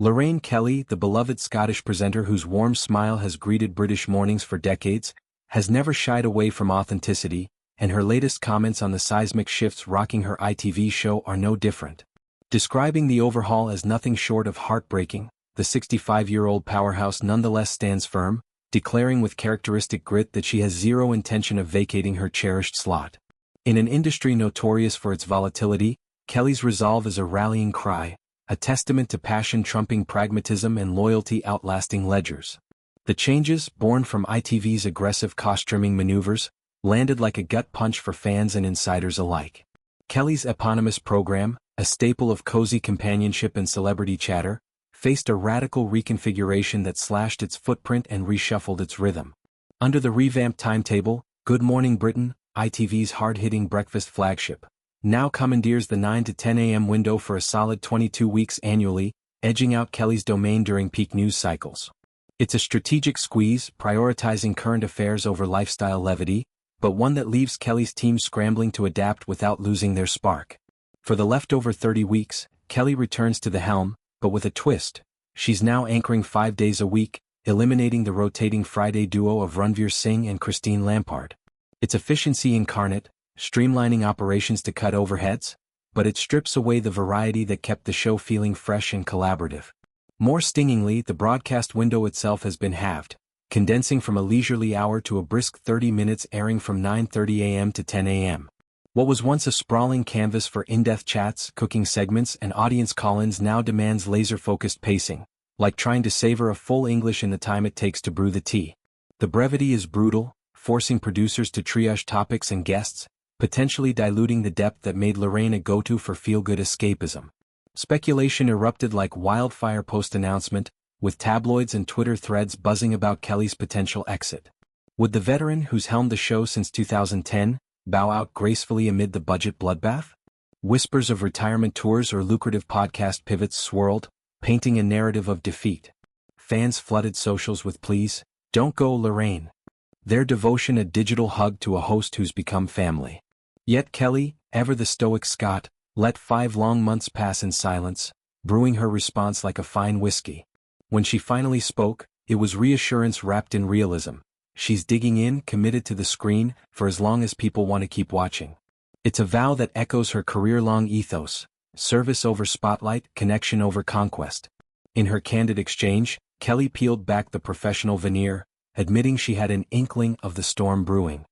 Lorraine Kelly, the beloved Scottish presenter whose warm smile has greeted British mornings for decades, has never shied away from authenticity, and her latest comments on the seismic shifts rocking her ITV show are no different. Describing the overhaul as nothing short of heartbreaking, the 65-year-old powerhouse nonetheless stands firm, declaring with characteristic grit that she has zero intention of vacating her cherished slot. In an industry notorious for its volatility, Kelly's resolve is a rallying cry, a testament to passion trumping pragmatism and loyalty outlasting ledgers. The changes, born from ITV's aggressive cost-trimming maneuvers, landed like a gut punch for fans and insiders alike. Kelly's eponymous program, a staple of cozy companionship and celebrity chatter, faced a radical reconfiguration that slashed its footprint and reshuffled its rhythm. Under the revamped timetable, Good Morning Britain, ITV's hard-hitting breakfast flagship, now commandeers the 9 to 10 a.m. window for a solid 22 weeks annually, edging out Kelly's domain during peak news cycles. It's a strategic squeeze, prioritizing current affairs over lifestyle levity, but one that leaves Kelly's team scrambling to adapt without losing their spark. For the leftover 30 weeks, Kelly returns to the helm, but with a twist. She's now anchoring 5 days a week, eliminating the rotating Friday duo of Ranvir Singh and Christine Lampard. It's efficiency incarnate, streamlining operations to cut overheads, but it strips away the variety that kept the show feeling fresh and collaborative. More stingingly, the broadcast window itself has been halved, condensing from a leisurely hour to a brisk 30 minutes airing from 9:30 a.m. to 10 a.m. What was once a sprawling canvas for in-depth chats, cooking segments, and audience call-ins now demands laser-focused pacing, like trying to savor a full English in the time it takes to brew the tea. The brevity is brutal, forcing producers to triage topics and guests, potentially diluting the depth that made Lorraine a go-to for feel-good escapism. Speculation erupted like wildfire post-announcement, with tabloids and Twitter threads buzzing about Kelly's potential exit. Would the veteran who's helmed the show since 2010 bow out gracefully amid the budget bloodbath? Whispers of retirement tours or lucrative podcast pivots swirled, painting a narrative of defeat. Fans flooded socials with pleas, "Don't go, Lorraine." Their devotion a digital hug to a host who's become family. Yet Kelly, ever the stoic Scot, let 5 long months pass in silence, brewing her response like a fine whiskey. When she finally spoke, it was reassurance wrapped in realism. She's digging in, committed to the screen, for as long as people want to keep watching. It's a vow that echoes her career-long ethos: service over spotlight, connection over conquest. In her candid exchange, Kelly peeled back the professional veneer, admitting she had an inkling of the storm brewing.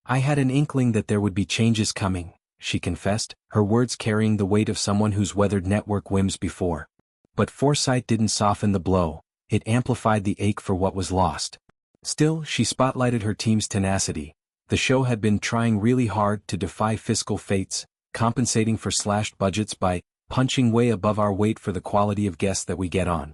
"I had an inkling that there would be changes coming," she confessed, her words carrying the weight of someone who's weathered network whims before. But foresight didn't soften the blow, it amplified the ache for what was lost. Still, she spotlighted her team's tenacity. The show had been trying really hard to defy fiscal fates, compensating for slashed budgets by punching way above our weight for the quality of guests that we get on.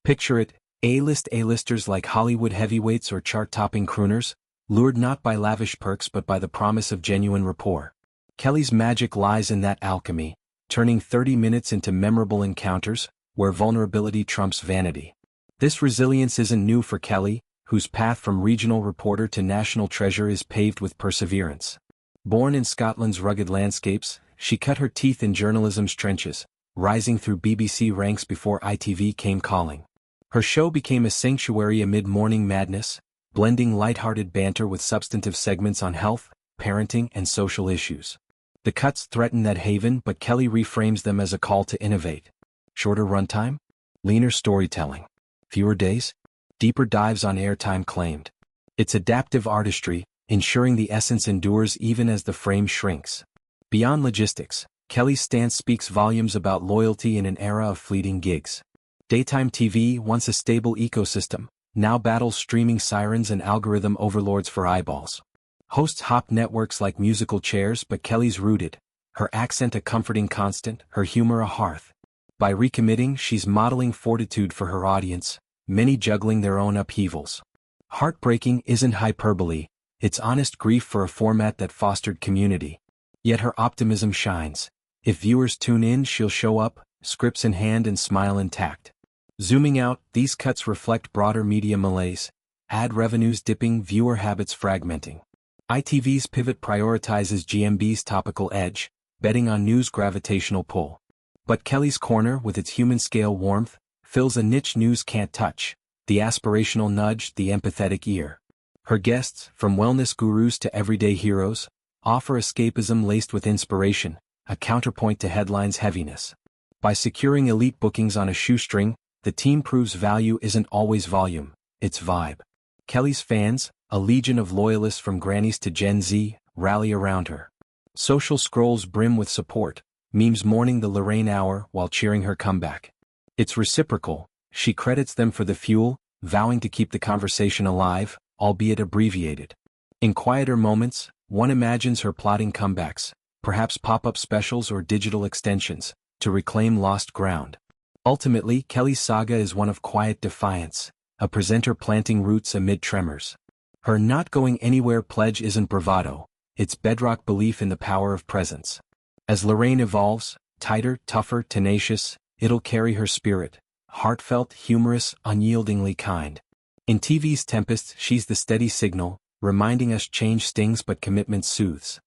Picture it, A-listers like Hollywood heavyweights or chart-topping crooners, lured not by lavish perks but by the promise of genuine rapport. Kelly's magic lies in that alchemy, turning 30 minutes into memorable encounters, where vulnerability trumps vanity. This resilience isn't new for Kelly, whose path from regional reporter to national treasure is paved with perseverance. Born in Scotland's rugged landscapes, she cut her teeth in journalism's trenches, rising through BBC ranks before ITV came calling. Her show became a sanctuary amid morning madness, blending lighthearted banter with substantive segments on health, parenting, and social issues. The cuts threaten that haven, but Kelly reframes them as a call to innovate. Shorter runtime? Leaner storytelling. Fewer days? Deeper dives on airtime claimed. It's adaptive artistry, ensuring the essence endures even as the frame shrinks. Beyond logistics, Kelly's stance speaks volumes about loyalty in an era of fleeting gigs. Daytime TV, once a stable ecosystem, now battles streaming sirens and algorithm overlords for eyeballs. Hosts hop networks like musical chairs, but Kelly's rooted, her accent a comforting constant, her humor a hearth. By recommitting, she's modeling fortitude for her audience, many juggling their own upheavals. Heartbreaking isn't hyperbole, it's honest grief for a format that fostered community. Yet her optimism shines. If viewers tune in, she'll show up, scripts in hand and smile intact. Zooming out, these cuts reflect broader media malaise, ad revenues dipping, viewer habits fragmenting. ITV's pivot prioritizes GMB's topical edge, betting on news' gravitational pull. But Kelly's corner, with its human-scale warmth, fills a niche news can't touch, the aspirational nudge, the empathetic ear. Her guests, from wellness gurus to everyday heroes, offer escapism laced with inspiration, a counterpoint to headlines' heaviness. By securing elite bookings on a shoestring, the team proves value isn't always volume, it's vibe. Kelly's fans, a legion of loyalists from grannies to Gen Z, rally around her. Social scrolls brim with support, memes mourning the Lorraine hour while cheering her comeback. It's reciprocal, she credits them for the fuel, vowing to keep the conversation alive, albeit abbreviated. In quieter moments, one imagines her plotting comebacks, perhaps pop-up specials or digital extensions, to reclaim lost ground. Ultimately, Kelly's saga is one of quiet defiance, a presenter planting roots amid tremors. Her not going anywhere pledge isn't bravado, it's bedrock belief in the power of presence. As Lorraine evolves, tighter, tougher, tenacious, it'll carry her spirit, heartfelt, humorous, unyieldingly kind. In TV's Tempest, she's the steady signal, reminding us change stings but commitment soothes.